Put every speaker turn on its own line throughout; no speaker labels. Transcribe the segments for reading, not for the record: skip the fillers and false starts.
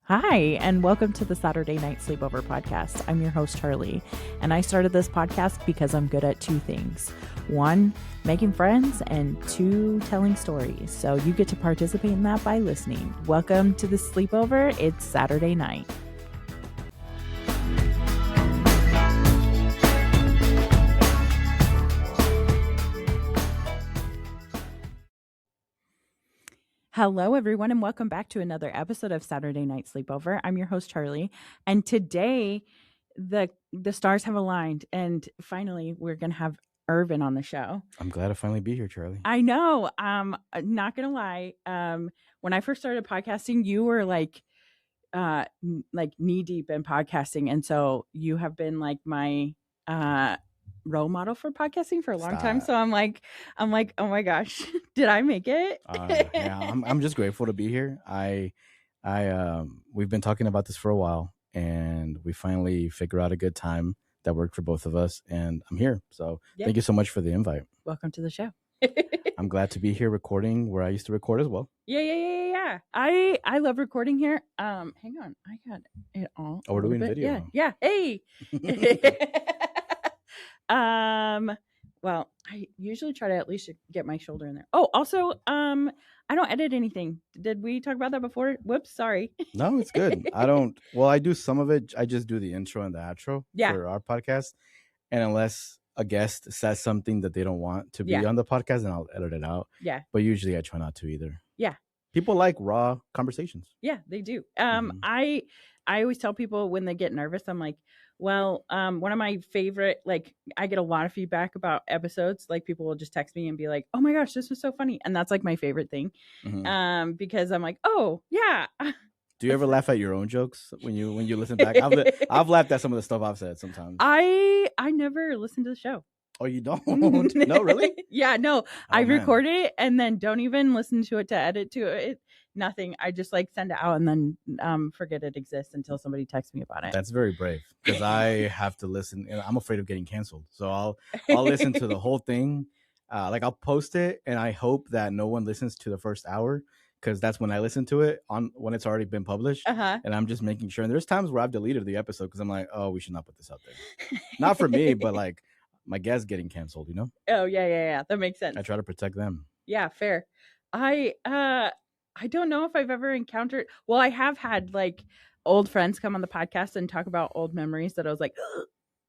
Hi, and welcome to the Saturday Night Sleepover podcast. I'm your host, Charli, and I started this podcast because I'm good at two things. One, making friends, and two, telling stories. So you get to participate in that by listening. Welcome to the Sleepover. It's Saturday night. Hello, everyone, and welcome back to another episode of Saturday Night Sleepover. I'm your host, Charli, and today the stars have aligned, and finally we're going to have Irvin on the show.
I'm glad to finally be here, Charli.
I know. Not going to lie. When I first started podcasting, you were like knee deep in podcasting, and so you have been like my role model for podcasting for a long time. So I'm like, oh my gosh, did I make it?
Yeah, I'm just grateful to be here. We've been talking about this for a while, and we finally figured out a good time that worked for both of us, and I'm here. So Thank you so much for the invite.
Welcome to the show.
I'm glad to be here recording where I used to record as well.
Yeah. I love recording here. Hang on, I got it all.
Oh, we're doing video.
Yeah. Hey. Well, I usually try to at least get my shoulder in there. Oh, also, I don't edit anything. Did we talk about that before? Whoops, sorry.
No, it's good. I do some of it. I just do the intro and the outro for our podcast. And unless a guest says something that they don't want to be on the podcast, then I'll edit it out.
Yeah.
But usually I try not to either.
Yeah.
People like raw conversations.
Yeah, they do. I always tell people when they get nervous, I'm like, well, one of my favorite, like, I get a lot of feedback about episodes. Like, people will just text me and be like, oh my gosh, this was so funny. And that's like my favorite thing. Because I'm like, oh yeah.
Do you ever laugh at your own jokes when you listen back? I've laughed at some of the stuff I've said sometimes.
I never listen to the show.
Oh, you don't? No, really?
Yeah, no. I record it and then don't even listen to it to edit to it. Nothing. I just like send it out and then forget it exists until somebody texts me about it.
That's very brave, because I have to listen, and I'm afraid of getting canceled. So I'll listen to the whole thing. Like, I'll post it, and I hope that no one listens to the first hour, because that's when I listen to it when it's already been published. And I'm just making sure. And there's times where I've deleted the episode because I'm like, oh, we should not put this out there. Not for me, but like my guests getting canceled, you know?
Oh, yeah. That makes sense.
I try to protect them.
Yeah, fair. I don't know if I've ever encountered, well, I have had like old friends come on the podcast and talk about old memories that I was like,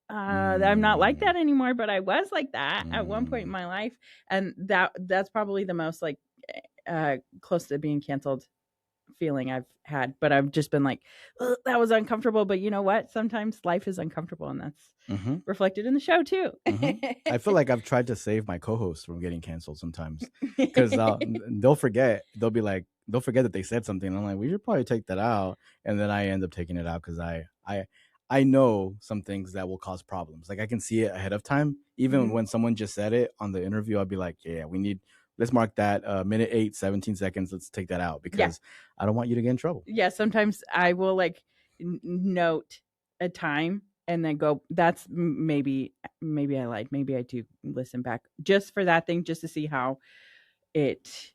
I'm not like that anymore, but I was like that at one point in my life. And that's probably the most like close to being canceled feeling I've had, but I've just been like, that was uncomfortable. But you know what? Sometimes life is uncomfortable, and that's reflected in the show too.
I feel like I've tried to save my co-hosts from getting canceled sometimes, because they'll forget. They'll be like, they'll forget that they said something. And I'm like, we should probably take that out, and then I end up taking it out because I know some things that will cause problems. Like, I can see it ahead of time. Even when someone just said it on the interview, I'll be like, yeah, let's mark that minute 8, 17 seconds. Let's take that out, because I don't want you to get in trouble.
Yeah, sometimes I will like note a time and then go, that's maybe I lied. Maybe I do listen back just for that thing, just to see how it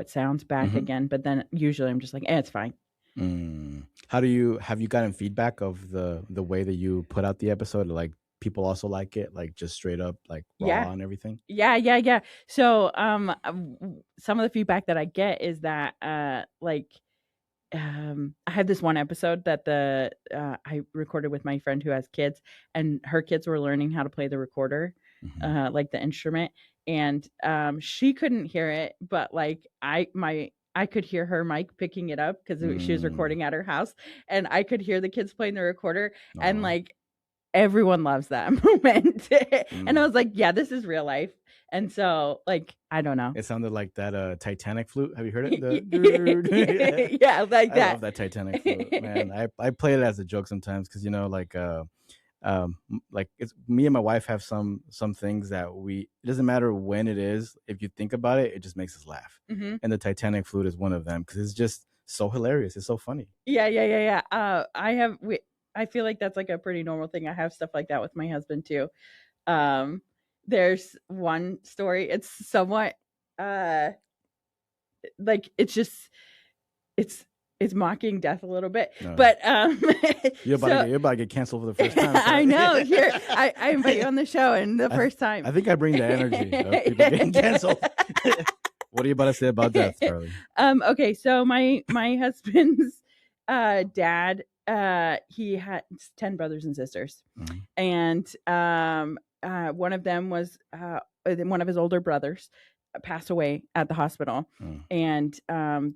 sounds back again. But then usually I'm just like, it's fine.
Have you gotten feedback of the way that you put out the episode? Like, people also like it, like just straight up like raw and everything?
Yeah. So some of the feedback that I get is that I had this one episode that I recorded with my friend who has kids, and her kids were learning how to play the recorder, like the instrument, and she couldn't hear it, but like I could hear her mic picking it up because she was recording at her house, and I could hear the kids playing the recorder, and like everyone loves that moment. And I was like, yeah, this is real life. And so, like, I don't know.
It sounded like that Titanic flute. Have you heard it?
Yeah, like that.
I love that Titanic flute, man. I play it as a joke sometimes because, you know, like it's me and my wife have some things that it doesn't matter when it is. If you think about it, it just makes us laugh. And the Titanic flute is one of them because it's just so hilarious. It's so funny.
Yeah. I feel like that's like a pretty normal thing. I have stuff like that with my husband too. There's one story. It's somewhat like it's It's mocking death a little bit,
No.
but
You're about to get canceled for the first time.
I know. Here, I invite you on the show, and the first time.
I think I bring the energy of people getting canceled. What are you about to say about death, Charlie?
Okay, so my husband's dad, he had 10 brothers and sisters, and one of them was one of his older brothers passed away at the hospital, and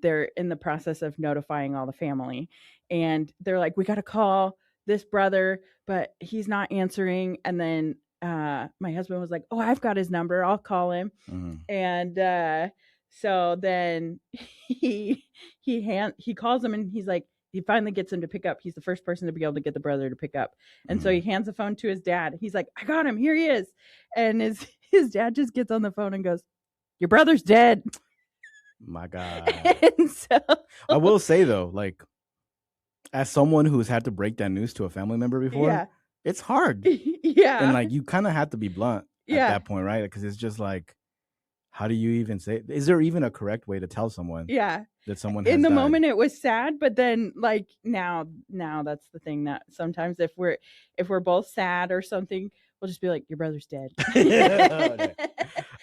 they're in the process of notifying all the family, and they're like, we got to call this brother, but he's not answering. And then my husband was like, oh, I've got his number, I'll call him. And so then he calls him, and he's like, he finally gets him to pick up. He's the first person to be able to get the brother to pick up. And so he hands the phone to his dad. He's like, I got him, here he is. And his dad just gets on the phone and goes, your brother's dead.
My God.
And so
I will say though, like, as someone who's had to break that news to a family member before, it's hard.
Yeah.
And like, you kind of have to be blunt at that point, right? Because it's just like, how do you even say it? Is there even a correct way to tell someone that someone has
in the
died?
moment it was sad, but then like now that's the thing, that sometimes if we're both sad or something, we'll just be like, your brother's dead.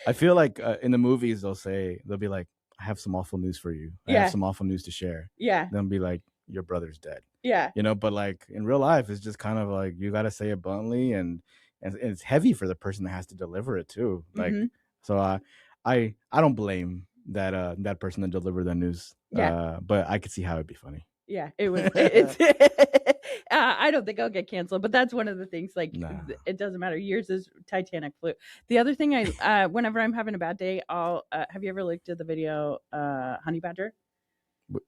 I feel like in the movies they'll be like, I have some awful news for you. I have some awful news to share.
Yeah.
They'll be like, your brother's dead.
Yeah.
You know, but like in real life, it's just kind of like, you got to say it bluntly, and it's heavy for the person that has to deliver it too. Like, so I don't blame that person that delivered the news. But I could see how it'd be funny.
Yeah, it was. It's. I don't think I'll get canceled, but that's one of the things. Like, it doesn't matter. Yours is Titanic flu. The other thing, whenever I'm having a bad day, I'll. Have you ever looked at the video, Honey Badger?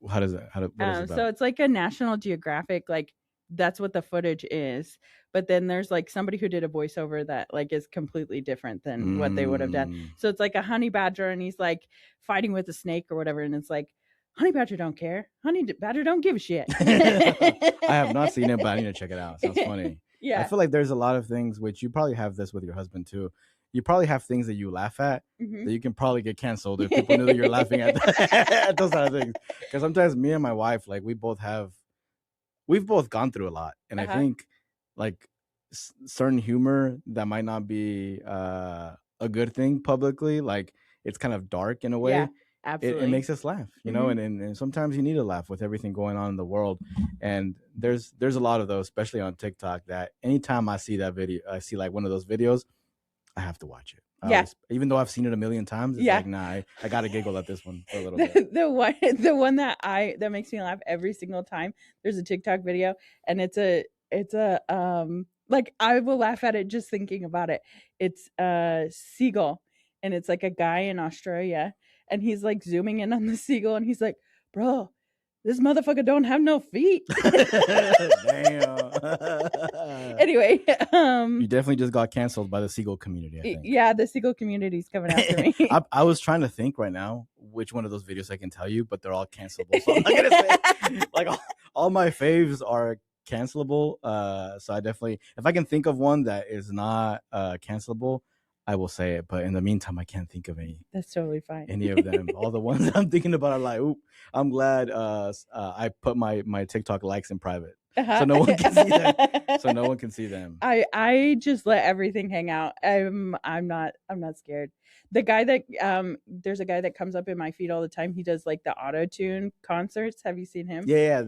How does it? What is it about?
So it's like a National Geographic, like that's what the footage is. But then there's like somebody who did a voiceover that like is completely different than what they would have done. So it's like a honey badger, and he's like fighting with a snake or whatever, and it's like, honey badger don't care. Honey badger don't give a shit.
I have not seen it, but I need to check it out. Sounds funny.
Yeah.
I feel like there's a lot of things, which you probably have this with your husband too. You probably have things that you laugh at that you can probably get canceled if people know that you're laughing at those kind of things. Because sometimes me and my wife, like, we've both gone through a lot, and I think like certain humor that might not be a good thing publicly, like it's kind of dark in a way.
Yeah, absolutely.
It makes us laugh, you know, and sometimes you need to laugh with everything going on in the world. And there's a lot of those, especially on TikTok, that anytime I see that video, I see like one of those videos, I have to watch it. Even though I've seen it a million times, it's like, nah, I gotta giggle at this one for a little bit.
The one that makes me laugh every single time. There's a TikTok video, and it's a like, I will laugh at it just thinking about it. It's a seagull, and it's like a guy in Australia, and he's like zooming in on the seagull, and he's like, bro, this motherfucker don't have no feet.
Damn.
Anyway,
you definitely just got canceled by the seagull community, I think.
Yeah, the seagull community's coming after me.
I was trying to think right now which one of those videos I can tell you, but they're all cancelable. So I'm not gonna say, like, all my faves are cancelable. So I definitely, if I can think of one that is not cancelable, I will say it. But in the meantime, I can't think of any.
That's totally fine.
Any of them. All the ones that I'm thinking about are like, oop, I'm glad I put my TikTok likes in private. So no one can see that. So no one can see them.
I just let everything hang out. I'm not scared. The guy that there's a guy that comes up in my feed all the time. He does like the auto-tune concerts. Have you seen him?
Yeah.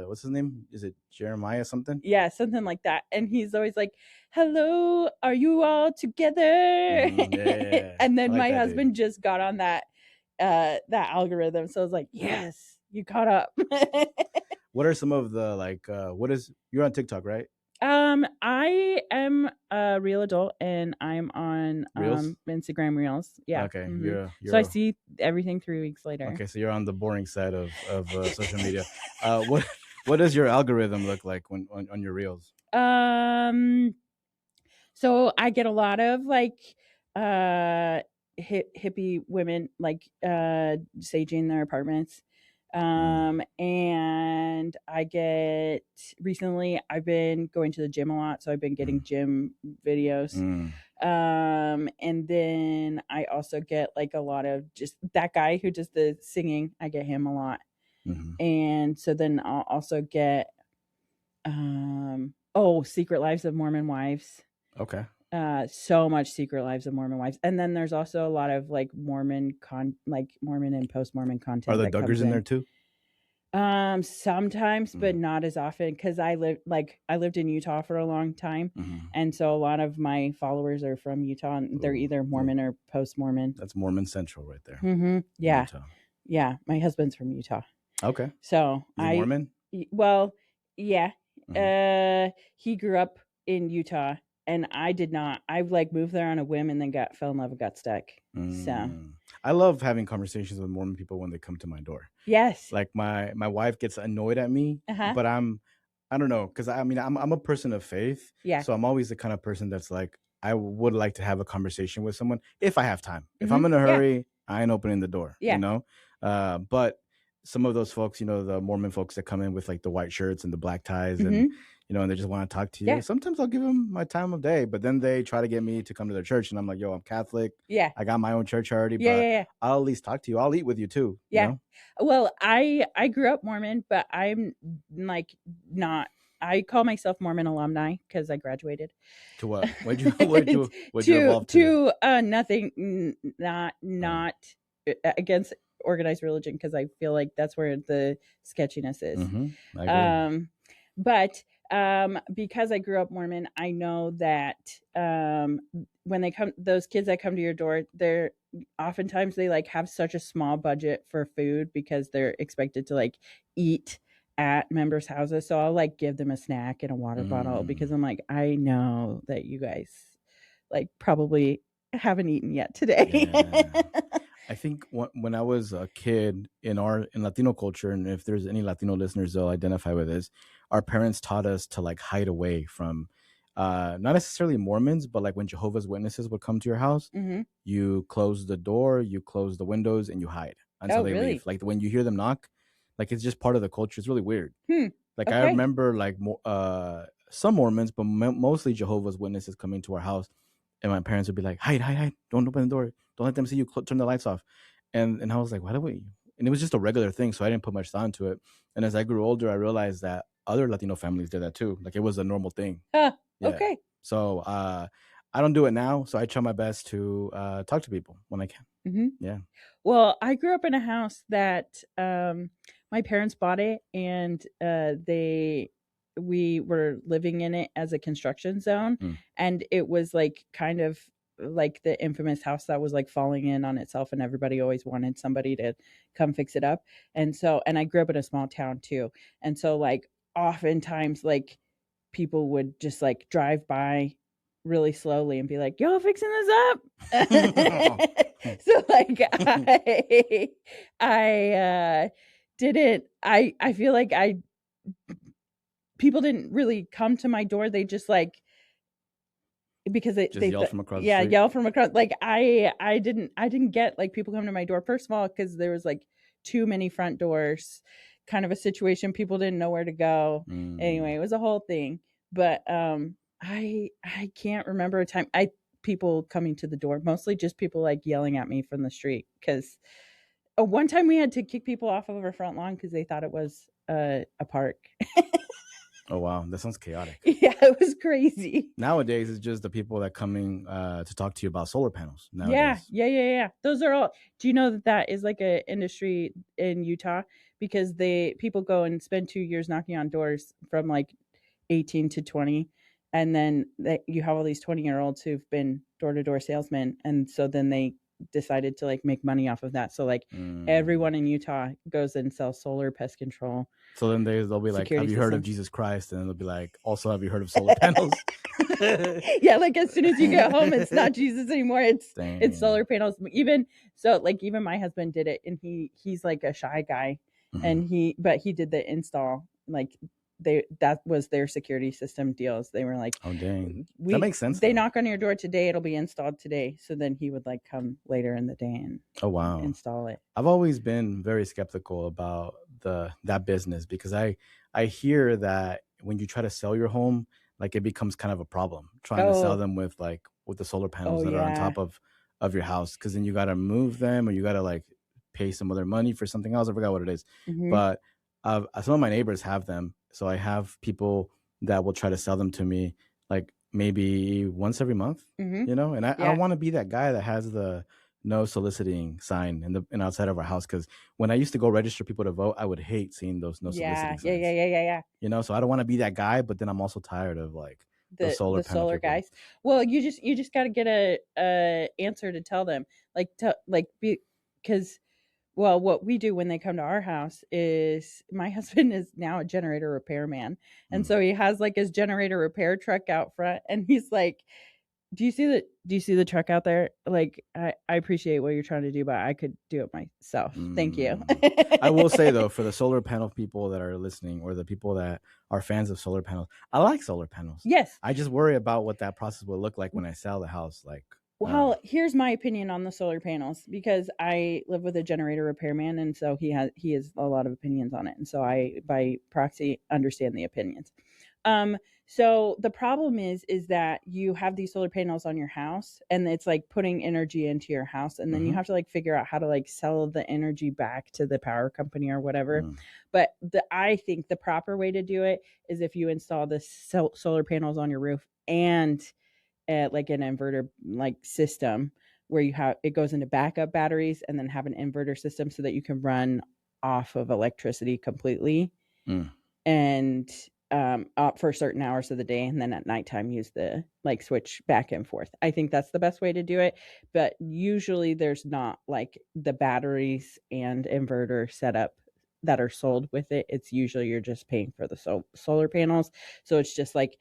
What's his name? Is it Jeremiah something?
Yeah, something like that. And he's always like, hello, are you all together?
Yeah.
And then my husband just got on that algorithm. So I was like, yes, you caught up.
What are some of the you're on TikTok, right?
I am a real adult, and I'm on
Reels?
Instagram Reels. Yeah.
Okay.
You're so I see everything 3 weeks later.
Okay, so you're on the boring side of social media. What does your algorithm look like when on your Reels?
So I get a lot of like hippie women like saging their apartments. And recently I've been going to the gym a lot, so I've been getting gym videos. And then I also get like a lot of just that guy who does the singing. I get him a lot. And so then I'll also get Secret Lives of Mormon Wives.
Okay.
So much Secret Lives of Mormon Wives. And then there's also a lot of like Mormon and post-Mormon content.
Are the
that
Duggars
comes
in there too?
Sometimes, but not as often, because I lived in Utah for a long time, and so a lot of my followers are from Utah, and they're either Mormon or post-Mormon.
That's Mormon Central right there.
Yeah,
Utah.
Yeah. My husband's from Utah.
Okay.
So
Is he Mormon?
Well, yeah. He grew up in Utah, and I did not. I like moved there on a whim, and then fell in love and got stuck. So
I love having conversations with Mormon people when they come to my door.
Yes.
Like my wife gets annoyed at me, but I don't know, because I mean I'm a person of faith.
Yeah.
So I'm always the kind of person that's like, I would like to have a conversation with someone if I have time. If I'm in a hurry, I ain't opening the door. Yeah. You know? But some of those folks, you know, the Mormon folks that come in with like the white shirts and the black ties and you know, and they just want to talk to you. Yeah. Sometimes I'll give them my time of day, but then they try to get me to come to their church, and I'm like, yo, I'm Catholic. Yeah. I got my own church already, but I'll at least talk to you. I'll eat with you too. Yeah. You know?
Well, I grew up Mormon, but I'm like not. I call myself Mormon alumni because I graduated.
To what? What'd you evolve
to? Nothing. Not against organized religion, because I feel like that's where the sketchiness is.
I agree.
But because I grew up Mormon, I know that when they come, those kids that come to your door, they're oftentimes they like have such a small budget for food because they're expected to like eat at members' houses. So I'll like give them a snack and a water bottle, because I'm like, I know that you guys like probably haven't eaten yet today.
Yeah. I think when I was a kid in Latino culture, and if there's any Latino listeners they'll identify with this, our parents taught us to like hide away from not necessarily Mormons, but like when Jehovah's Witnesses would come to your house, you close the door, you close the windows, and you hide until they leave. Like when you hear them knock, like it's just part of the culture. It's really weird. Like I remember like some Mormons, but mostly Jehovah's Witnesses coming to our house, and my parents would be like, hide, don't open the door, don't let them see you, turn the lights off. And I was like, why do we? And it was just a regular thing, so I didn't put much thought into it. And as I grew older, I realized that other Latino families did that too. Like it was a normal thing. Okay. So I don't do it now, so I try my best to talk to people when I can. Yeah.
Well, I grew up in a house that my parents bought it, and we were living in it as a construction zone, and it was like kind of like the infamous house that was like falling in on itself, and everybody always wanted somebody to come fix it up. And I grew up in a small town too, and so like oftentimes like people would just like drive by really slowly and be like, y'all fixing this up? So like I didn't, I feel like people didn't really come to my door. They just like, because they
yelled from across the street.
yell from across. Like I didn't get like people come to my door. First of all, because there was like too many front doors, kind of a situation. People didn't know where to go. Anyway, it was a whole thing. But I can't remember a time people coming to the door. Mostly just people like yelling at me from the street. Because one time we had to kick people off of our front lawn because they thought it was a park.
Oh, wow. That sounds chaotic.
Yeah, it was crazy.
Nowadays, it's just the people that coming to talk to you about solar panels. Nowadays.
Yeah. Those are all. Do you know that is like an industry in Utah? Because people go and spend 2 years knocking on doors from like 18 to 20. And then you have all these 20-year-olds who've been door-to-door salesmen. And so then they decided to like make money off of that. So like everyone in Utah goes and sells solar pest control. So then they'll be like, have you heard of Jesus Christ? And then they'll be like, also, have you heard of solar panels? Yeah, like as soon as you get home, it's not Jesus anymore. It's solar panels. Even my husband did it, and he's like a shy guy, and he did the install. Like that was their security system deals. They were like, oh dang, that makes sense. They knock on your door today, it'll be installed today. So then he would like come later in the day and install it.
I've always been very skeptical about that business, because I hear that when you try to sell your home, like it becomes kind of a problem trying to sell them with the solar panels that are on top of your house, because then you got to move them, or you got to like pay some other money for something else. I forgot what it is.
Mhm.
But some of my neighbors have them. So I have people that will try to sell them to me like maybe once every month,
Mhm.
you know? And I
Yeah.
don't want to be that guy that has the no soliciting sign in outside of our house, because when I used to go register people to vote, I would hate seeing those no soliciting signs.
Yeah.
You know, so I don't want to be that guy, but then I'm also tired of like the solar panel
solar
people.
guys. Well, you just got to get a answer to tell them, because well, what we do when they come to our house is my husband is now a generator repairman, and so he has like his generator repair truck out front, and he's like, do you see the truck out there? Like, I appreciate what you're trying to do, but I could do it myself. Thank you.
I will say though, for the solar panel people that are listening, or the people that are fans of solar panels, I like solar panels.
Yes.
I just worry about what that process will look like when I sell the house. Like,
well, here's my opinion on the solar panels, because I live with a generator repairman, and so he has a lot of opinions on it, and so I by proxy understand the opinions. So the problem is that you have these solar panels on your house, and it's like putting energy into your house, and then you have to like figure out how to like sell the energy back to the power company or whatever. But I think the proper way to do it is if you install the solar panels on your roof and like an inverter like system where you have it goes into backup batteries, and then have an inverter system so that you can run off of electricity completely. And up for certain hours of the day, and then at nighttime use the like switch back and forth. I think that's the best way to do it, but usually there's not like the batteries and inverter setup that are sold with it. It's usually you're just paying for the solar panels, so it's just like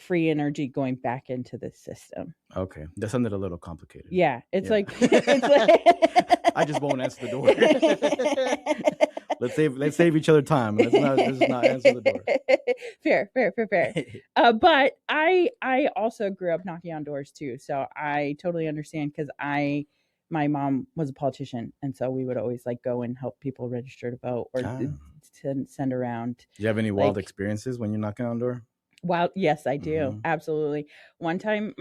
free energy going back into the system.
Okay, that sounded a little complicated.
Yeah, it's like it's like
I just won't answer the door. let's save each other time. Let's not answer the door.
Fair. But I also grew up knocking on doors too, so I totally understand, because my mom was a politician, and so we would always like go and help people register to vote or send around.
Do you have any wild experiences when you're knocking on the door?
Well, yes, I do. Absolutely. One time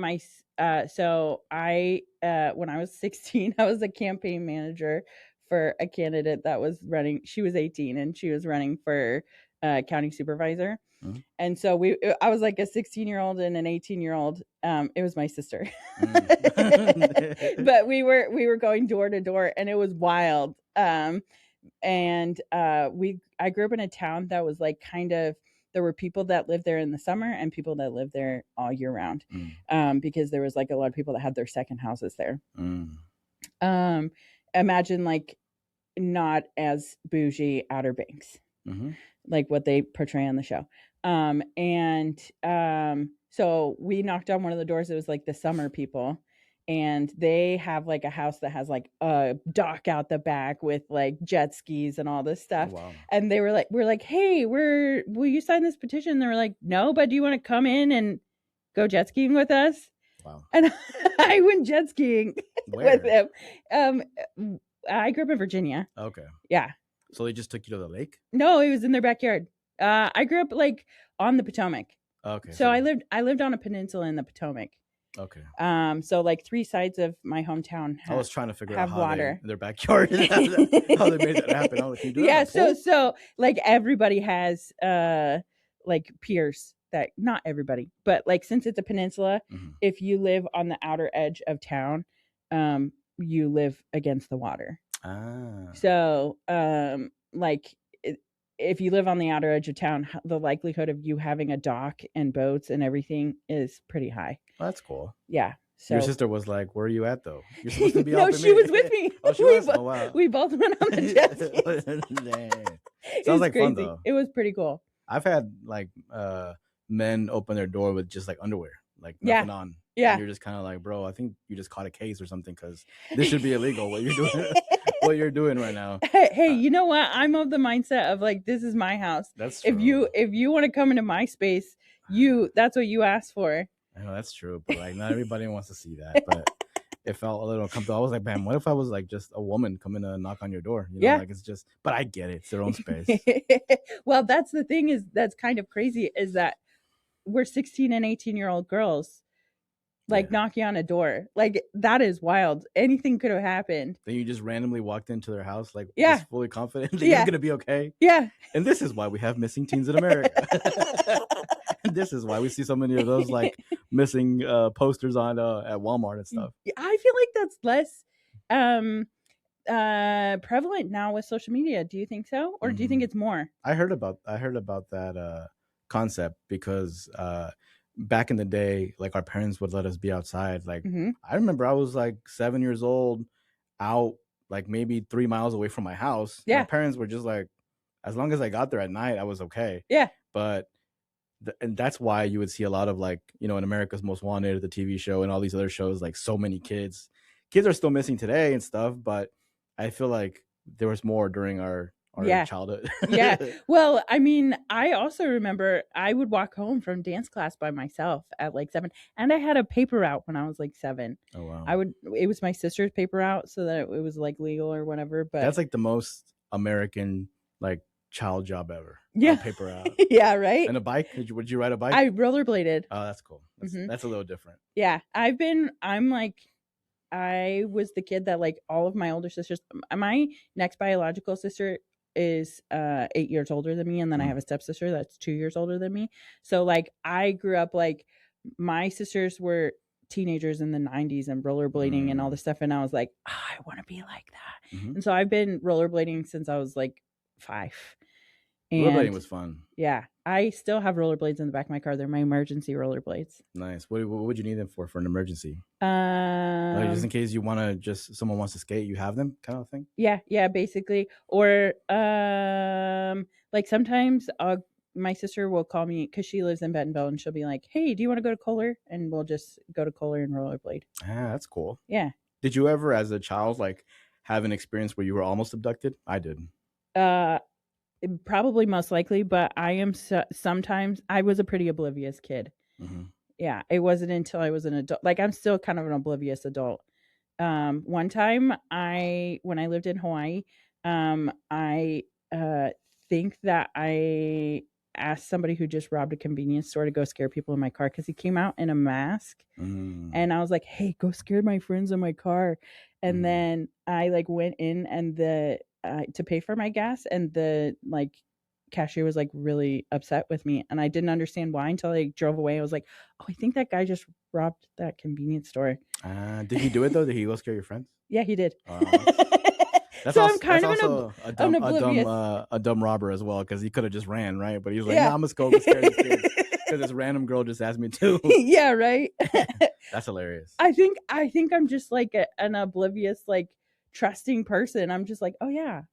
so I when I was 16, I was a campaign manager for a candidate that was running. She was 18 and she was running for county supervisor. And so I was like a 16-year-old and an 18-year-old. It was my sister. But we were going door to door, and it was wild. I grew up in a town that was like kind of, there were people that lived there in the summer and people that lived there all year round, because there was like a lot of people that had their second houses there. Imagine like not as bougie Outer Banks, like what they portray on the show. So we knocked on one of the doors. It was like the summer people, and they have like a house that has like a dock out the back with like jet skis and all this stuff. Wow. And we're like, hey, will you sign this petition? And they were like, no, but do you want to come in and go jet skiing with us? Wow. And I went jet skiing with him. I grew up in Virginia.
Okay.
Yeah.
So they just took you to the lake?
No, it was in their backyard. I grew up like on the Potomac.
Okay.
So I lived on a peninsula in the Potomac.
Okay.
So like 3 sides of my hometown
I was trying to figure out how
water.
Their backyard, how they made that happen.
Yeah. So like everybody has like piers that, not everybody, but like since it's a peninsula, if you live on the outer edge of town, you live against the water. So like if you live on the outer edge of town, the likelihood of you having a dock and boats and everything is pretty high.
Well, that's cool.
Yeah. So
your sister was like, "Where are you at, though? You're supposed to be."
No, she was with me.
Oh, she was. Oh, wow.
We both went on the jet skis.
Sounds like
crazy.
Fun though.
It was pretty cool.
I've had like men open their door with just like underwear, like nothing on.
Yeah.
And you're just kind of like, bro, I think you just caught a case or something, because this should be illegal. What you're doing, what you're doing right now.
Hey, you know what? I'm of the mindset of like, this is my house.
That's true.
If you want to come into my space, that's what you asked for.
I know that's true, but like not everybody wants to see that. But it felt a little uncomfortable. I was like, man, what if I was like just a woman coming to knock on your door? You know, like it's just. But I get it; it's their own space.
Well, that's the thing that's kind of crazy is that we're 16 and 18-year-old girls. like
Yeah.
knocking on a door. Like that is wild. Anything could have happened.
Then you just randomly walked into their house, like
Yeah.
just fully confident that you're
Yeah.
gonna be okay.
Yeah.
And this is why we have missing teens in America. And this is why we see so many of those like missing posters on at Walmart and stuff.
I feel like that's less um prevalent now with social media. Do you think so? Or do you think it's more?
I heard about that concept because back in the day, like our parents would let us be outside. Like I remember I was like 7 years old, out like maybe 3 miles away from my house.
Yeah.
My parents were just like, as long as I got there at night, I was okay.
Yeah.
But and that's why you would see a lot of like, in America's Most Wanted, the TV show, and all these other shows, like so many kids are still missing today and stuff. But I feel like there was more during our childhood.
Yeah. Well, I mean, I also remember I would walk home from dance class by myself at like 7, and I had a paper route when I was like 7.
Oh wow.
It was my sister's paper route, so that it was like legal or whatever. But
that's like the most American like child job ever.
Yeah.
Paper route.
Yeah, right.
And a bike? Would you ride a bike?
I rollerbladed.
Oh, that's cool. That's a little different.
Yeah. I was the kid that like all of my older sisters, my next biological sister is 8 years older than me, and then I have a stepsister that's 2 years older than me. So like I grew up like my sisters were teenagers in the 90s and rollerblading and all this stuff, and I was like, I want to be like that. And so I've been rollerblading since I was like 5. And
rollerblading was fun.
Yeah, I still have rollerblades in the back of my car. They're my emergency rollerblades.
Nice. What would you need them for an emergency? Like just in case someone wants to skate, you have them, kind of thing.
Yeah, basically. Or like sometimes my sister will call me because she lives in Bentonville, and she'll be like, "Hey, do you want to go to Kohler?" And we'll just go to Kohler and rollerblade.
Ah, that's cool.
Yeah.
Did you ever, as a child, like have an experience where you were almost abducted? I did.
Probably most likely, but I am sometimes I was a pretty oblivious kid. Yeah, it wasn't until I was an adult. Like I'm still kind of an oblivious adult. One time when I lived in Hawaii, I think that I asked somebody who just robbed a convenience store to go scare people in my car because he came out in a mask, and I was like, "Hey, go scare my friends in my car," and then I like went in and to pay for my gas, and the like cashier was like really upset with me, and I didn't understand why until I drove away. I was like, "Oh, I think that guy just robbed that convenience store."
Did he do it though? Did he go scare your friends?
Yeah, he did.
So I'm kind of a dumb robber as well, because he could have just ran, right? But he was like, "No, I'm gonna go scare these kids because this random girl just asked me to."
Yeah, right.
That's hilarious.
I think I'm just like an oblivious, like trusting person. I'm just like, oh yeah,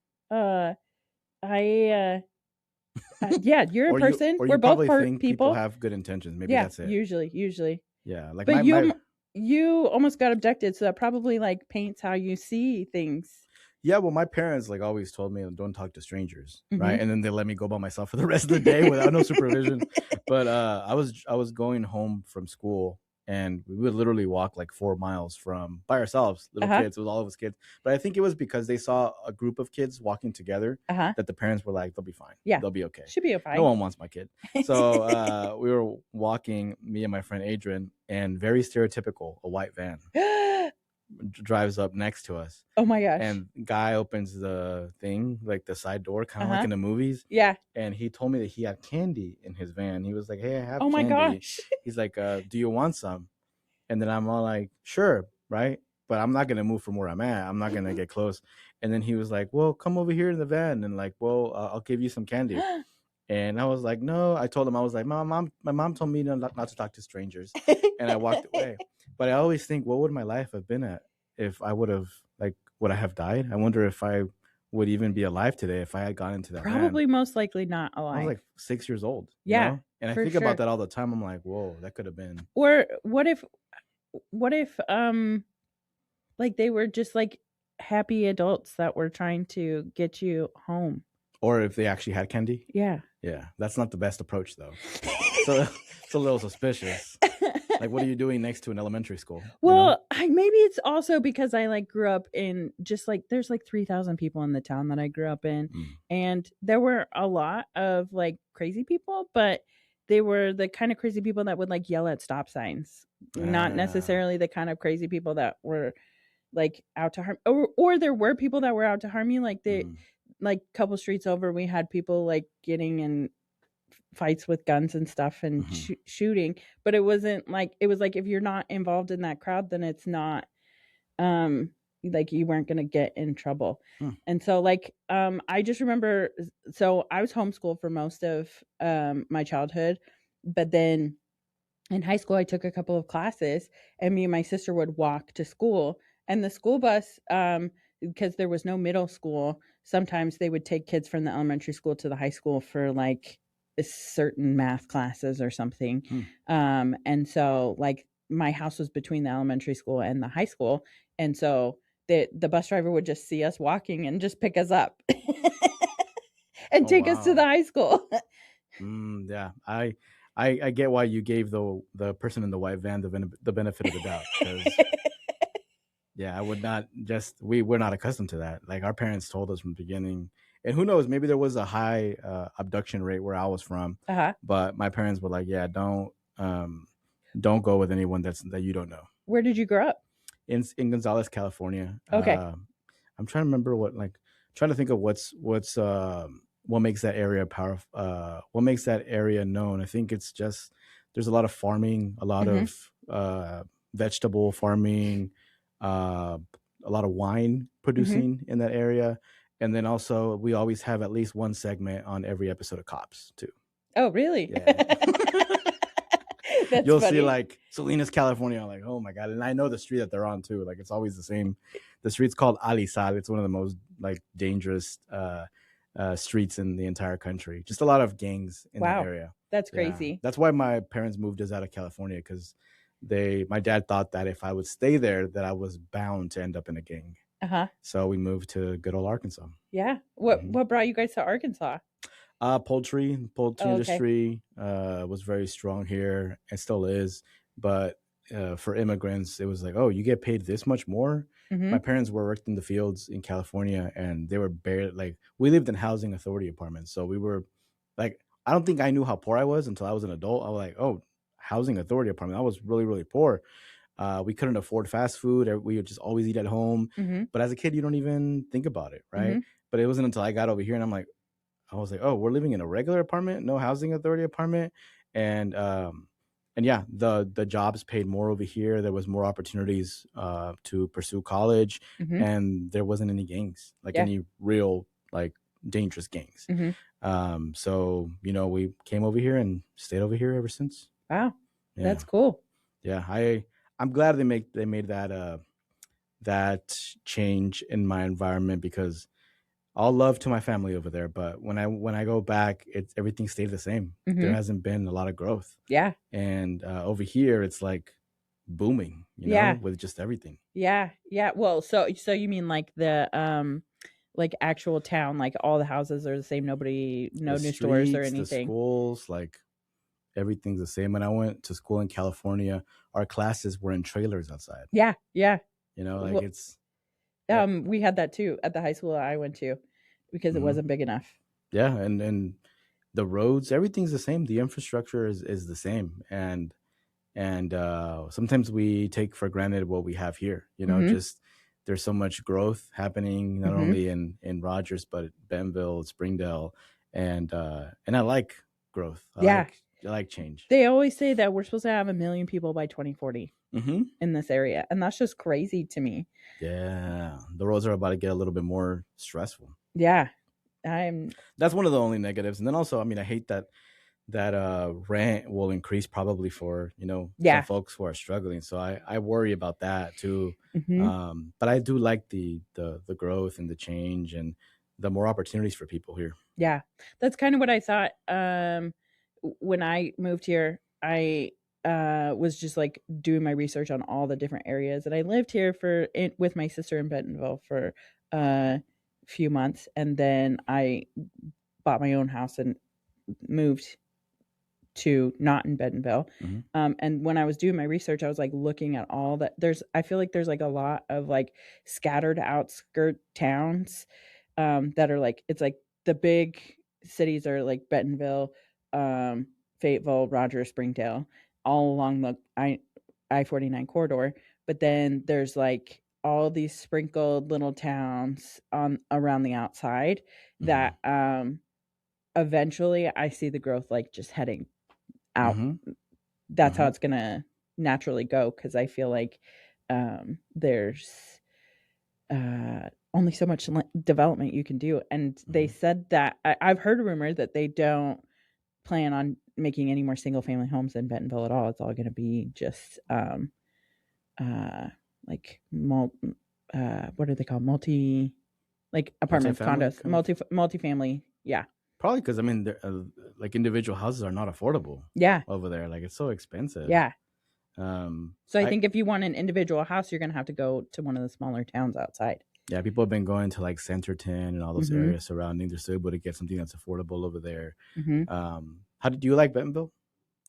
yeah, you're a person.
Or
we're
you
both
think
people
have good intentions. Maybe that's it.
Usually.
Yeah, like
but you almost got abducted, so that probably like paints how you see things.
Yeah, well, my parents like always told me don't talk to strangers, right? And then they let me go by myself for the rest of the day without no supervision. But I was going home from school, and we would literally walk like 4 miles by ourselves, little kids. It was all of us kids. But I think it was because they saw a group of kids walking together that the parents were like, they'll be fine. Yeah, they'll be okay.
Should be fine.
No one wants my kid. So we were walking, me and my friend Adrian, and very stereotypical, a white van drives up next to us.
Oh my gosh.
And guy opens the thing, like the side door, kind of like in the movies.
Yeah.
And he told me that he had candy in his van. He was like, "Hey, I have candy."
Oh my gosh.
He's like, "Do you want some?" And then I'm all like, "Sure," right? But I'm not gonna move from where I'm at. I'm not gonna get close. And then he was like, "Well, come over here in the van, and like, I'll give you some candy." And I was like, "No." I told him, I was like, my mom told me not to talk to strangers," and I walked away. But I always think, what would my life have been at if I would I have died? I wonder if I would even be alive today if I had gone into that
Probably
van.
most likely not alive.
I was like 6 years old.
Yeah.
And I think about that all the time. I'm like, whoa, that could have been.
Or what if like they were just like happy adults that were trying to get you home.
Or if they actually had candy.
Yeah.
Yeah. That's not the best approach though. So it's a little suspicious. Like, what are you doing next to an elementary school?
Well, maybe it's also because I like grew up in just like there's like 3,000 people in the town that I grew up in, and there were a lot of like crazy people, but they were the kind of crazy people that would like yell at stop signs, not
Ah,
necessarily the kind of crazy people that were like out to harm, or there were people that were out to harm you. Like they,
mm,
like couple streets over, we had people like getting in fights with guns and stuff and
mhm,
shooting, but it wasn't like, it was like if you're not involved in that crowd, then it's not um like you weren't going to get in trouble.
mm.
And so like I just remember, so I was homeschooled for most of my childhood, but then in high school I took a couple of classes, and me and my sister would walk to school, and the school bus, because there was no middle school, sometimes they would take kids from the elementary school to the high school for like certain math classes or something.
Hmm.
And so like my house was between the elementary school and the high school, and so the bus driver would just see us walking and just pick us up and
Oh
take us to the
wow.
high school.
Yeah, I get why you gave the person in the white van the benefit of the doubt, because yeah, I would not just we're not accustomed to that. Like our parents told us from the beginning, and who knows, maybe there was a high abduction rate where I was from,
Uh-huh.
but my parents were like, yeah, don't go with anyone that you don't know.
Where did you grow up?
In Gonzales, California.
Okay.
I'm trying to remember trying to think of what makes that area powerful. What makes that area known? I think it's just there's a lot of farming, a lot
Mhm.
of vegetable farming, uh, a lot of wine
Mhm.
producing in that area, and then also we always have at least one segment on every episode of Cops too.
Oh, really?
Yeah.
That's
You'll see
funny.
like Salinas, California. I'm like, oh my god, and I know the street that they're on too. Like it's always the same. The street's called Alisal. It's one of the most like dangerous streets in the entire country. Just a lot of gangs in that
Wow.
area.
That's
Yeah,
crazy.
that's why my parents moved us out of California, because my dad thought that if I would stay there, that I was bound to end up in a gang.
Uh-huh.
So we moved to good old Arkansas.
Yeah. What
Hmm.
what brought you guys to Arkansas?
Poultry
Oh, okay.
industry was very strong here and still is. But for immigrants, it was like, oh, you get paid this much more. My
Mhm.
parents worked in the fields in California, and they were barely like we lived in housing authority apartments, so we were like, I don't think I knew how poor I was until I was an adult. I was like, oh, housing authority apartment. I was really really poor. We couldn't afford fast food. We would just always eat at home.
Mhm.
But as a kid, you don't even think about it, right?
Mhm.
But it wasn't until I got over here and I was like, "Oh, we're living in a regular apartment, no housing authority apartment," and yeah, the jobs paid more over here. There was more opportunities to pursue college,
Mhm.
and there wasn't any gangs, like
Yeah.
any real like dangerous gangs.
Mhm.
So we came over here and stayed over here ever since.
Wow.
Yeah,
That's cool.
yeah. I'm glad they made that change in my environment, because all love to my family over there, but when I go back, it's everything stayed the same. There
Mhm.
hasn't been a lot of growth,
Yeah.
and over here, it's like booming,
Yeah.
with just everything.
Yeah. Yeah. Well, so you mean like actual town, like all the houses are the same, nobody, no
The
new stores or
streets, the
anything.
schools, like everything's the same. When I went to school in California, our classes were in trailers outside.
Yeah. Yeah.
Like
Well,
it's, eh,
we had that too at the high school I went to because it
mhm.
wasn't big enough.
Yeah, and the roads, everything's the same. The infrastructure is the same, and sometimes we take for granted what we have here.
Mhm.
Just there's so much growth happening not
Mhm.
only in Rogers but Bentonville, Springdale, and I like growth.
Yeah.
I like change.
They always say that we're supposed to have 1,000,000 people by 2040
Hmm.
in this area, and that's just crazy to me.
Yeah, the roads are about to get a little bit more stressful.
Yeah. I'm
That's one of the only negatives. And then also, I mean, I hate that rent will increase probably for some
yeah.
folks who are struggling, so I worry about that too.
Mhm.
But I do like the growth and the change and the more opportunities for people here.
Yeah. That's kind of what I thought when I moved here. I was just like doing my research on all the different areas, and I lived here with my sister in Bentonville for a few months, and then I bought my own house and moved to not in Bentonville.
Hmm.
And when I was doing my research, I was like looking at all that. I feel like there's like a lot of like scattered outskirt towns that are like, it's like the big cities are like Bentonville, Fayetteville, Rogers, Springdale, all along the I-49 corridor. But then there's like all these sprinkled little towns on around the outside that eventually I see the growth like just heading out. That's how it's gonna naturally go, because I feel like there's only so much development you can do. And they said that I've heard a rumor that they don't plan on making any more single family homes in Bentonville at all. It's all going to be just like what are they called? Like apartments, condos, multifamily. Yeah.
Probably because I mean, like individual houses are not affordable.
Yeah.
Over there, like it's so expensive.
Yeah. So I think if you want an individual house, you're going to have to go to one of the smaller towns outside.
Yeah, people have been going to like Centerton and all those areas surrounding. They're still able to get something that's affordable over there. How did you like Bentonville?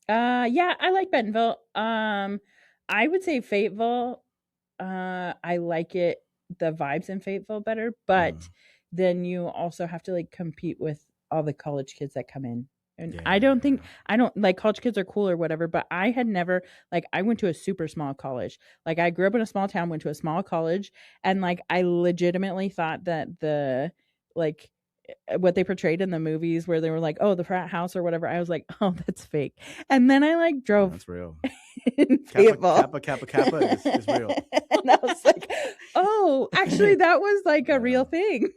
Yeah, I like Bentonville. I would say Fayetteville. I like it, the vibes in Fayetteville better, but then you also have to like compete with all the college kids that come in. And I don't like college kids are cool or whatever, but I had never, like, I went to a super small college. Like, I grew up in a small town, went to a small college, and like I legitimately thought that the like what they portrayed in the movies where they were like, oh, the frat house or whatever, I was like, oh, that's fake. And then I like drove.
That's real.
Kappa
is real.
And I was like, oh, actually, that was like a real thing.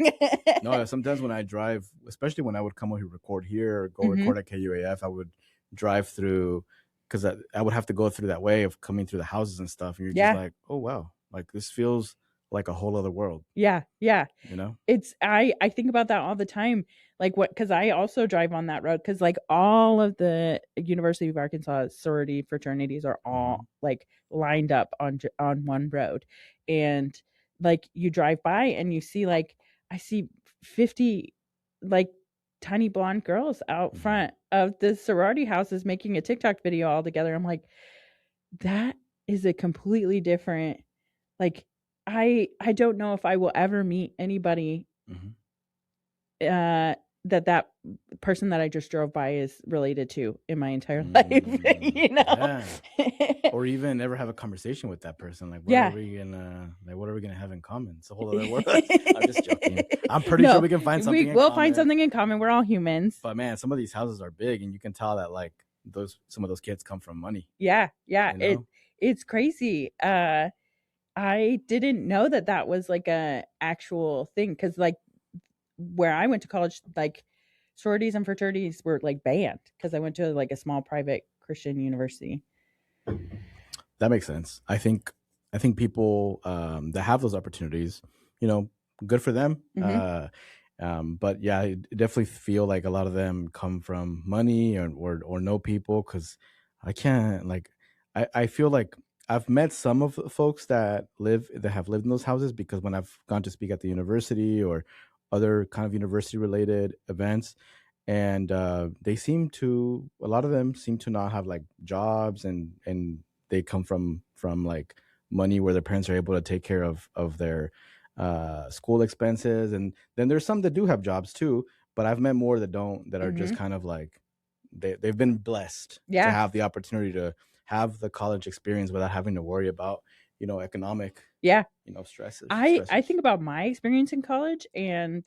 No, sometimes when I drive, especially when I would come over here, record here or go record at KUAF, I would drive through, because I would have to go through that way of coming through the houses and stuff. And you're just like, oh, wow, like this feels like a whole other world.
Yeah. You
know,
it's I think about that all the time. Like because I also drive on that road, because like all of the University of Arkansas sorority fraternities are all like lined up on one road, and like you drive by and you see like I see 50 like tiny blonde girls out front of the sorority houses making a TikTok video all together. I'm like, that is a completely different, like, I don't know if I will ever meet anybody that person that I just drove by is related to in my entire life, you know?
Yeah. Or even ever have a conversation with that person. Like, what are we gonna have in common? It's a whole other world. I'm just joking. I'm pretty sure we can find something.
We'll find something in common. We're all humans.
But man, some of these houses are big, and you can tell that like some of those kids come from money.
Yeah. You know? It's crazy. I didn't know that was like a actual thing, because like where I went to college, like sororities and fraternities were like banned, because I went to like a small private Christian university.
That makes sense. I think people that have those opportunities, you know, good for them. But yeah, I definitely feel like a lot of them come from money or know people, because I can't, like, I feel like I've met some of the folks that have lived in those houses, because when I've gone to speak at the university or other kind of university related events, and a lot of them seem to not have like jobs, and they come from like money where their parents are able to take care of their school expenses. And then there's some that do have jobs too, but I've met more that don't, that are just kind of like they've been blessed to have the opportunity to have the college experience without having to worry about, you know, economic, stresses.
I think about my experience in college, and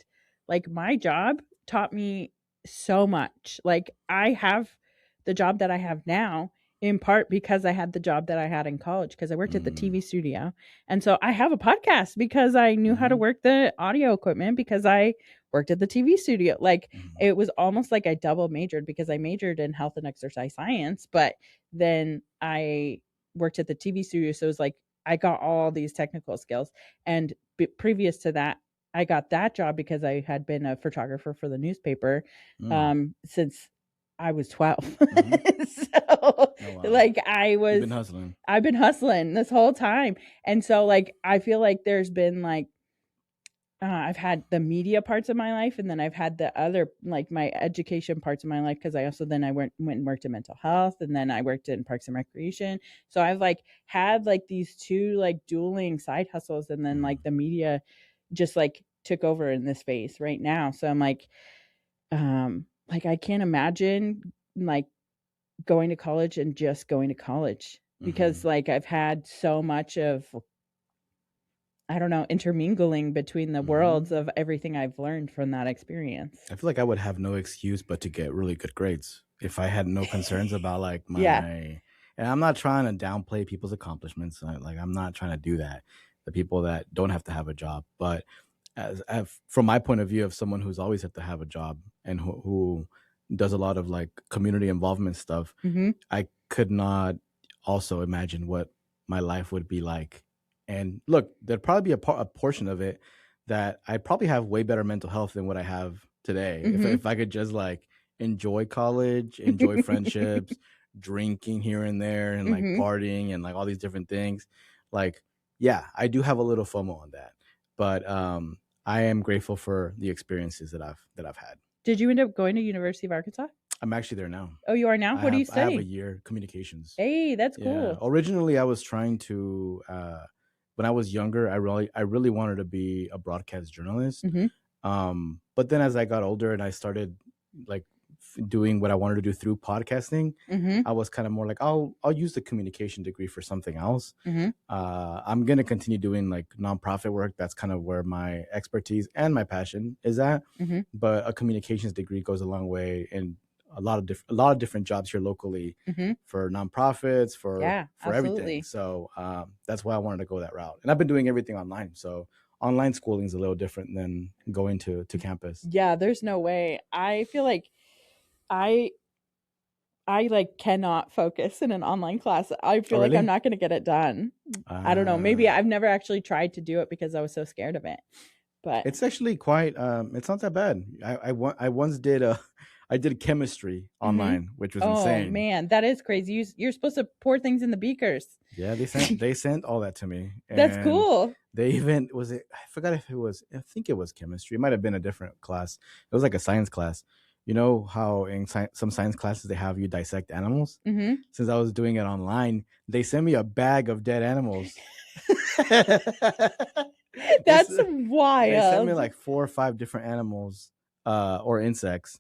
like my job taught me so much. Like I have the job that I have now in part because I had the job that I had in college, because I worked at the TV studio. And so I have a podcast because I knew how to work the audio equipment, because I worked at the TV studio. Like it was almost like I double majored, because I majored in health and exercise science, but then I worked at the TV studio. So it was like I got all these technical skills. And previous to that, I got that job because I had been a photographer for the newspaper since I was 12. So like You've been hustling. I've been hustling this whole time. And so like I feel like there's been like I've had the media parts of my life, and then I've had the other, like my education parts of my life, because I also then I went and worked in mental health, and then I worked in parks and recreation. So I've like had like these two like dueling side hustles, and then like the media just like took over in this phase right now. So I'm like I can't imagine like going to college and just going to college, because like I've had so much of, I don't know, intermingling between the worlds of everything I've learned from that experience.
I feel like I would have no excuse but to get really good grades if I had no concerns about like
Yeah.
my. And I'm not trying to downplay people's accomplishments. Like I'm not trying to do that. The people that don't have to have a job, but from my point of view of someone who's always had to have a job and who does a lot of like community involvement stuff, I could not also imagine what my life would be like. And look, there'd probably be a portion of it that I probably have way better mental health than what I have today. If I could just like enjoy college, enjoy friendships, drinking here and there, and like partying and like all these different things, like yeah, I do have a little FOMO on that, but I am grateful for the experiences that I've had.
Did you end up going to University of Arkansas?
I'm actually there now.
Oh, you are now? What are you
I have a
studying?
year communications.
Hey, that's cool.
Originally, I was trying to. When I was younger, I really wanted to be a broadcast journalist. But then as I got older and I started like doing what I wanted to do through podcasting, I was kind of more like, I'll use the communication degree for something else. I'm gonna continue doing like nonprofit work. That's kind of where my expertise and my passion is at. But a communications degree goes a long way in a lot of different jobs here locally for nonprofits, for everything. So that's why I wanted to go that route. And I've been doing everything online. So online schooling is a little different than going to campus.
Yeah, there's no way. I feel like I like cannot focus in an online class. I feel like I'm not going to get it done. I don't know. Maybe I've never actually tried to do it because I was so scared of it. But
it's actually quite it's not that bad. I once did I did chemistry online, which was insane.
Oh man, that is crazy. You're supposed to pour things in the beakers.
Yeah, they sent all that to me.
That's cool.
They even I forgot if it was, I think it was chemistry. It might have been a different class. It was like a science class. You know how in some science classes they have you dissect animals? Since I was doing it online, they sent me a bag of dead animals.
That's wild.
They sent me like 4 or 5 different animals or insects.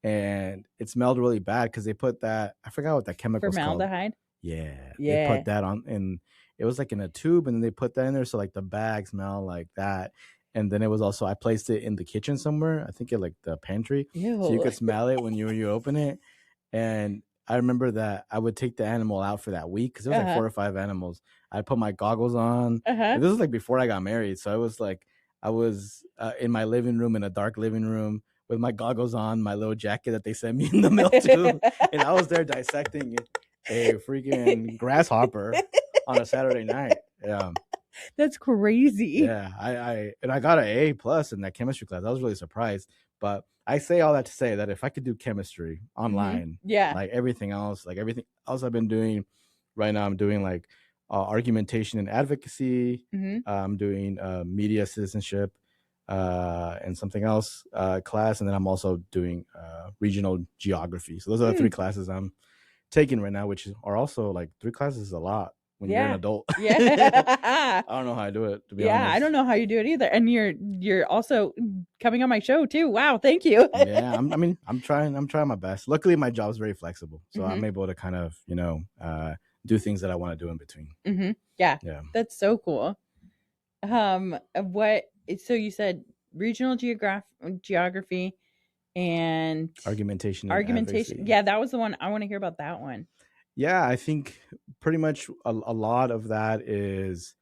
And it smelled really bad because they put that, I forgot what that chemical is called.
Formaldehyde?
Yeah. They put that on, and it was like in a tube, and then they put that in there. So like the bag smelled like that. And then it was also, I placed it in the kitchen somewhere. I think it like the pantry.
Ew.
So you could smell it when you open it. And I remember that I would take the animal out for that week because there was like 4 or 5 animals. I'd put my goggles on. This was like before I got married. So it was like, I was in my living room, in a dark living room, with my goggles on, my little jacket that they sent me in the mail too. And I was there dissecting a freaking grasshopper on a Saturday night. Yeah.
That's crazy.
Yeah. I got an A+ in that chemistry class. I was really surprised. But I say all that to say that if I could do chemistry online, like everything else I've been doing right now, I'm doing like argumentation and advocacy. I'm doing media citizenship. And something else class, and then I'm also doing regional geography. So those are the 3 classes I'm taking right now, which are also like 3 classes is a lot when you're an adult. I don't know how I do it, to be honest.
I don't know how you do it either. And you're also coming on my show too. Wow, thank you.
Yeah, I'm trying my best. Luckily, my job is very flexible, so I'm able to kind of do things that I want to do in between.
Yeah, that's so cool. So you said regional geography and
argumentation.
Yeah, that was the one. I want to hear about that one.
Yeah, I think pretty much a lot of that is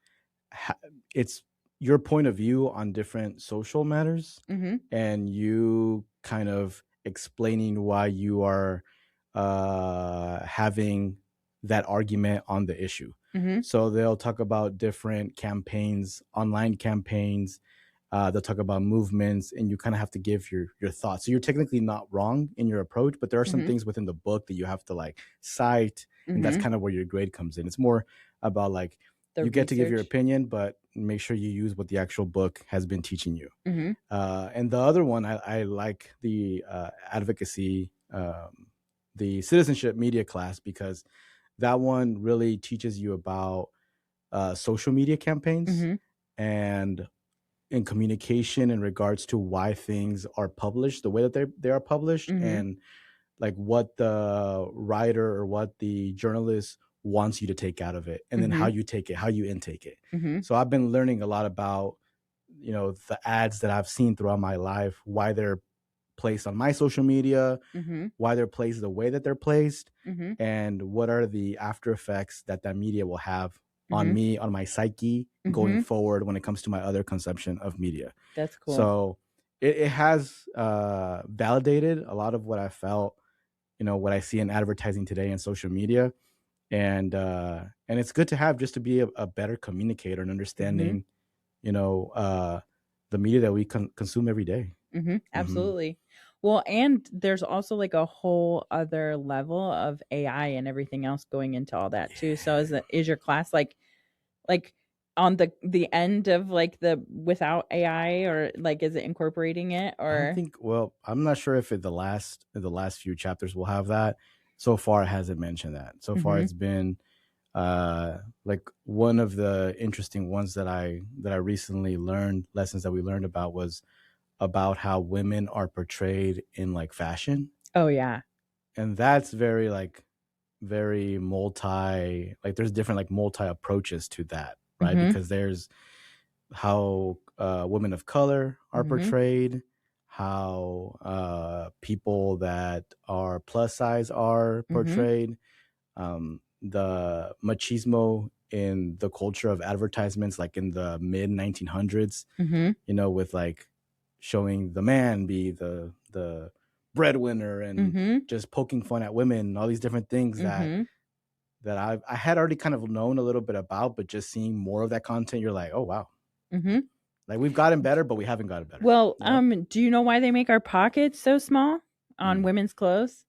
it's your point of view on different social matters, and you kind of explaining why you are having that argument on the issue. So they'll talk about different campaigns, online campaigns. They'll talk about movements, and you kind of have to give your thoughts. So you're technically not wrong in your approach, but there are some things within the book that you have to like cite, and that's kind of where your grade comes in. It's more about like you get to give your opinion, but make sure you use what the actual book has been teaching you. And the other one, I like the advocacy, the citizenship media class, because that one really teaches you about social media campaigns and in communication in regards to why things are published the way that they are published, and like what the writer or what the journalist wants you to take out of it, and then how
Mhm.
you take it, how you intake it.
Mhm.
So I've been learning a lot about, the ads that I've seen throughout my life, why they're placed on my social media,
Mhm.
why they're placed the way that they're placed,
Mhm.
and what are the after effects that that media will have on
Mhm.
me, on my psyche going
Mhm.
forward when it comes to my other consumption of media.
That's cool.
So it has validated a lot of what I felt, what I see in advertising today and social media. And it's good to have, just to be a better communicator and
Mhm.
understanding, you know, uh, the media that we consume every day.
Mhm.
Mm-hmm.
Absolutely. Well, and there's also like a whole other level of AI and everything else going into all that too. So
Yeah.
is your class like on the end of like the without AI, or like is it incorporating it
I don't
or
think. Well, I'm not sure if the last few chapters will have that. So far, it hasn't mentioned that. So far,
Mhm.
it's been like one of the interesting ones that I recently learned, lessons that we learned about, was about how women are portrayed in like fashion,
Oh yeah.
and that's very very like there's different like multi approaches to that, right?
Mhm.
Because there's how women of color are
Mhm.
portrayed, how people that are plus size are
Mhm.
portrayed, the machismo in the culture of advertisements, like in the mid 1900s,
Mhm.
with like showing the man be the breadwinner and
Mhm.
just poking fun at women and all these different things that
Mhm.
I had already kind of known a little bit about, but just seeing more of that content, you're like, oh wow,
Mhm.
like we've gotten better, but we haven't gotten better.
Well,
You know?
do you know why they make our pockets so small on
Mm.
women's clothes?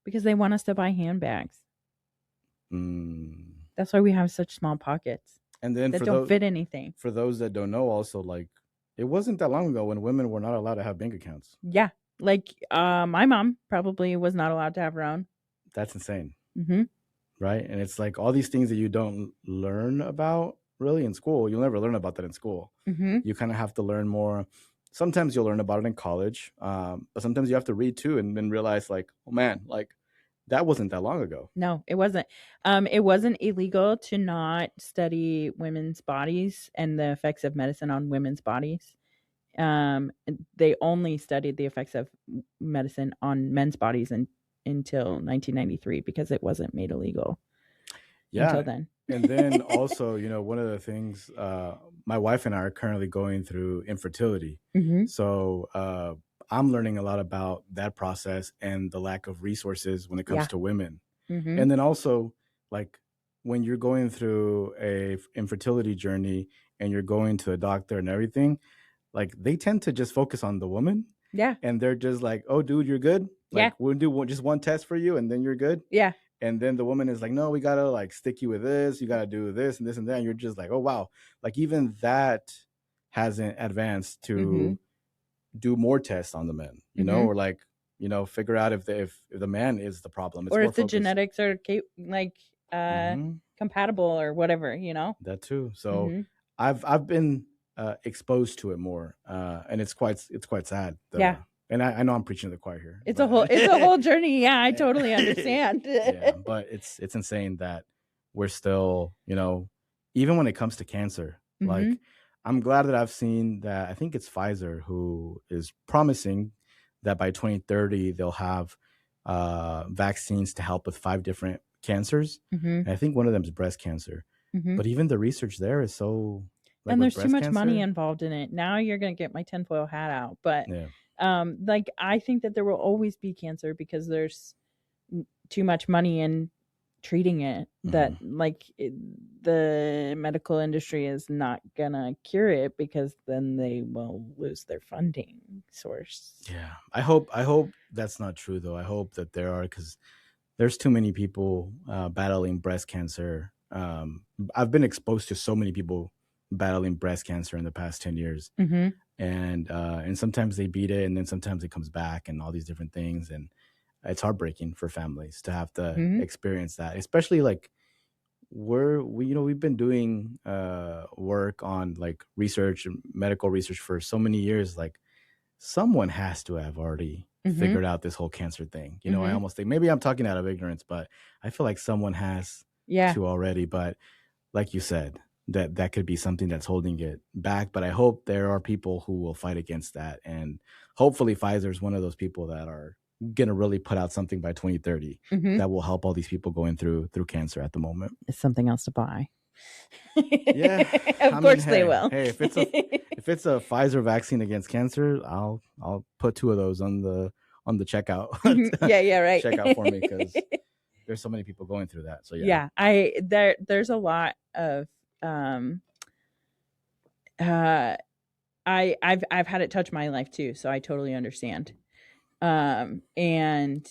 Because they want us to buy handbags.
Mm.
That's why we have such small pockets
And then
that don't fit anything.
for those that don't know, also, like, it wasn't that long ago when women were not allowed to have bank accounts.
Yeah. Like my mom probably was not allowed to have her own.
That's insane,
Mhm.
right? And it's like all these things that you don't learn about really in school. You'll never learn about that in school.
Mhm.
You kind of have to learn more. Sometimes you'll learn about it in college, but sometimes you have to read too, and then realize, like, oh man, like that wasn't that long ago.
No, it wasn't. It wasn't illegal to not study women's bodies and the effects of medicine on women's bodies. They only studied the effects of medicine on men's bodies until 1993 because it wasn't made illegal until
Yeah.
then.
And then also, one of the things, my wife and I are currently going through infertility.
Mhm.
So I'm learning a lot about that process and the lack of resources when it comes
Yeah.
to women.
Mhm.
And then also, like, when you're going through a infertility journey and you're going to a doctor and everything, like they tend to just focus on the woman,
Yeah.
and they're just like, oh, dude, you're good.
Yeah.
Like, we'll do just one test for you and then you're good.
Yeah.
And then the woman is like, no, we gotta like stick you with this, you gotta do this and this and that, and you're just like, oh wow, like even that hasn't advanced to
Mhm.
do more tests on the men,
Mhm.
or like, figure out if the man is the problem. It's
Or
more
if the
focused.
genetics are like
Hmm.
compatible or whatever.
That too. So
Mhm.
I've been exposed to it more, and it's quite sad.
Yeah.
And I know I'm preaching to the choir here,
It's a
but
whole it's a whole journey. Yeah, I totally understand.
yeah, but it's insane that we're still, even when it comes to cancer,
Mhm.
like I'm glad that I've seen that. I think it's Pfizer who is promising that by 2030 they'll have vaccines to help with 5 different cancers,
Mhm.
and I think one of them is breast cancer.
Mhm.
But even the research there is so, like,
And
with
there's too
breast
much money
cancer.
involved in it. Now you're going to get my tinfoil hat out, but
Yeah.
like I think that there will always be cancer because there's too much money in treating it, that
Hmm.
the medical industry is not gonna cure it because then they will lose their funding source.
Yeah. I hope that's not true though. I hope that there are, because there's too many people battling breast cancer. I've been exposed to so many people battling breast cancer in the past 10 years.
Mhm.
And sometimes they beat it, and then sometimes it comes back, and all these different things. And it's heartbreaking for families to have to
Mhm.
experience that, especially like we've been doing work on like research and medical research for so many years. Like someone has to have already figured out this whole cancer thing. You know, I almost think maybe I'm talking out of ignorance, but I feel like someone has to already. But like you said, that could be something that's holding it back. But I hope there are people who will fight against that. And hopefully Pfizer is one of those people that are going to really put out something by 2030 that will help all these people going through cancer at the moment.
It's something else to buy.
Yeah,
of course they will.
Hey, if it's a Pfizer vaccine against cancer, I'll put 2 of those on the checkout.
yeah, right.
Checkout for me, because there's so many people going through that. So
yeah, there's a lot of I've had it touch my life too, so I totally understand. And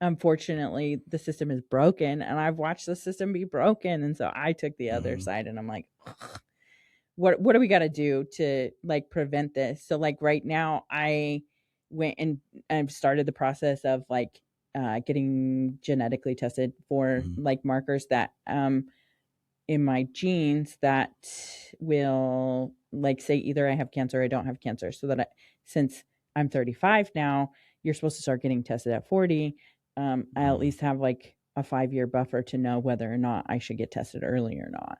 unfortunately the system is broken, and I've watched the system be broken, and so I took the other side, and I'm like, what do we got to do to like prevent this? So like right now I went and I've started the process of like getting genetically tested for like markers that in my genes that will like say either I have cancer or I don't have cancer, so that since I'm 35 now, you're supposed to start getting tested at 40. I at least have like a 5-year buffer to know whether or not I should get tested early or not.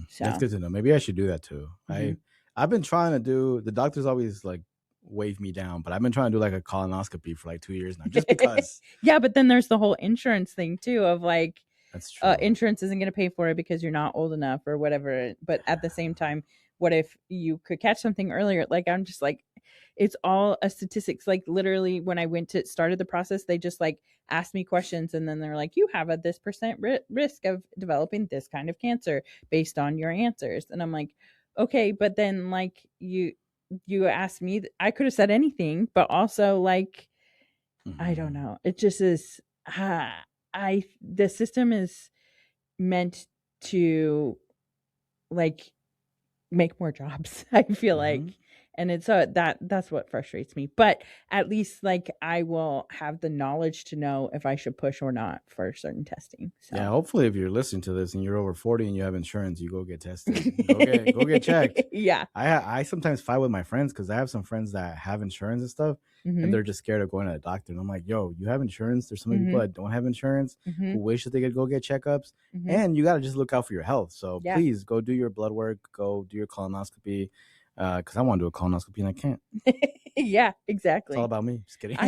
So that's good to know. Maybe I should do that too. I've been trying to do, the doctors always like wave me down, but I've been trying to do like a colonoscopy for like 2 years now, just because.
Yeah, but then there's the whole insurance thing too of like,
that's true.
Insurance isn't going to pay for it because you're not old enough or whatever. But at the same time, what if you could catch something earlier? Like, I'm just like, it's all a statistics. Like literally when I started the process, they just like asked me questions, and then they're like, you have a this percent risk of developing this kind of cancer based on your answers. And I'm like, okay, but then like you asked me, I could have said anything, but also like, I don't know. It just is, the system is meant to like make more jobs, I feel like. And it's that's what frustrates me. But at least like I will have the knowledge to know if I should push or not for certain testing. So.
Yeah, hopefully if you're listening to this and you're over 40 and you have insurance, you go get tested. Go get checked.
Yeah.
I sometimes fight with my friends because I have some friends that have insurance and stuff, and they're just scared of going to the doctor. And I'm like, yo, you have insurance. There's so many people that don't have insurance who wish that they could go get checkups. And you got to just look out for your health. So please go do your blood work. Go do your colonoscopy. Because I want to do a colonoscopy and I can't.
Yeah, exactly.
It's all about me. Just kidding.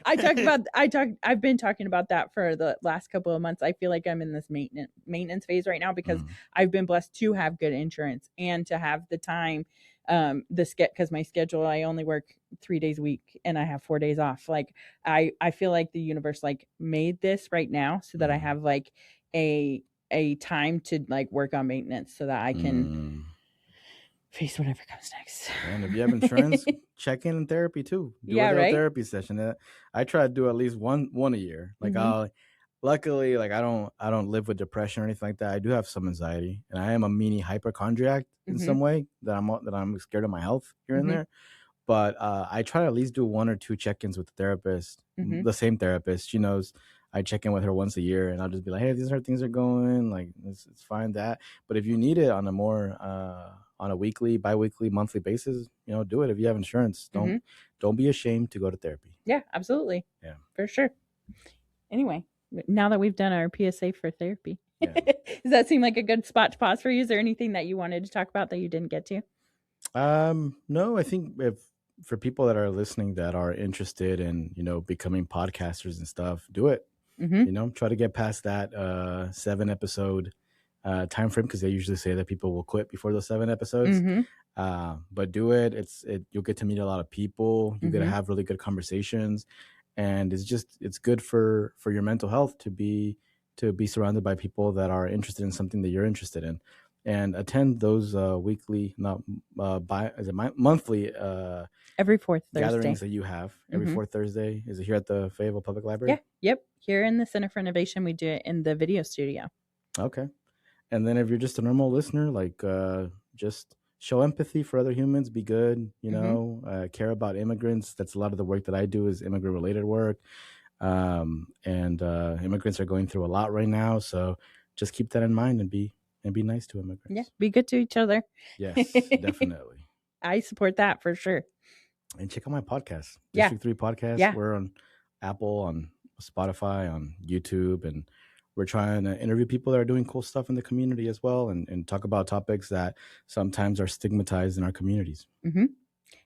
I've been talking about that for the last couple of months. I feel like I'm in this maintenance phase right now because I've been blessed to have good insurance and to have the time, because my schedule, I only work 3 days a week and I have 4 days off. Like I feel like the universe like made this right now so that I have like a time to like work on maintenance so that I can face whatever comes next.
And if you have insurance, check in therapy too. Do a therapy session. I try to do at least one a year. Like luckily, like I don't live with depression or anything like that. I do have some anxiety, and I am a mini hypochondriac in some way that I'm scared of my health here and there. But I try to at least do 1 or 2 check-ins with the therapist, the same therapist. She knows. I check in with her once a year, and I'll just be like, hey, these are things are going. Like it's fine that. But if you need it on a more on a weekly, bi-weekly, monthly basis, do it. If you have insurance, don't be ashamed to go to therapy.
Yeah, absolutely.
Yeah,
for sure. Anyway, now that we've done our PSA for therapy, does that seem like a good spot to pause for you? Is there anything that you wanted to talk about that you didn't get to?
No, I think for people that are listening that are interested in, becoming podcasters and stuff, do it. Try to get past that 7 episode time frame, because they usually say that people will quit before those 7 episodes. But do it. You'll get to meet a lot of people. You get to have really good conversations, and it's good for your mental health to be surrounded by people that are interested in something that you're interested in, and attend those weekly, monthly
every fourth Thursday
gatherings that you have every fourth Thursday. Is it here at the Fayetteville Public Library?
Yeah. Yep. Here in the Center for Innovation, we do it in the video studio.
Okay. And then if you're just a normal listener, like just show empathy for other humans, be good, care about immigrants. That's a lot of the work that I do is immigrant related work. And immigrants are going through a lot right now. So just keep that in mind and be nice to immigrants.
Yeah. Be good to each other.
Yes, definitely.
I support that for sure.
And check out my podcast,
Yeah.
District 3 Podcast.
Yeah.
We're on Apple, on Spotify, on YouTube, and we're trying to interview people that are doing cool stuff in the community as well, and talk about topics that sometimes are stigmatized in our communities.
Mm-hmm.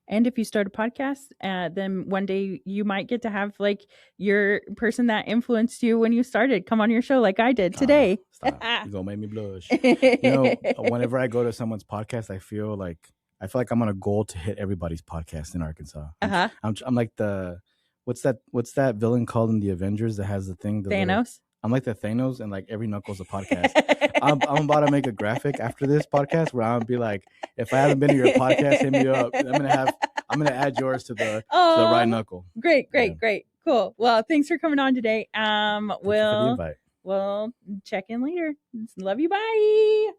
And if you start a podcast, then one day you might get to have like your person that influenced you when you started come on your show like I did today.
Stop. You're gonna make me blush. You know, whenever I go to someone's podcast, I feel like I'm on a goal to hit everybody's podcast in Arkansas. I'm like what's that villain called in the Avengers that has the thing?
Thanos.
I'm like the Thanos, and like every Knuckles a podcast. I'm about to make a graphic after this podcast where I'm gonna be like, if I haven't been to your podcast, hit me up. I'm gonna add yours to the right knuckle.
Great, cool. Well, thanks for coming on today.
Thank you for the invite.
We'll check in later. Love you. Bye.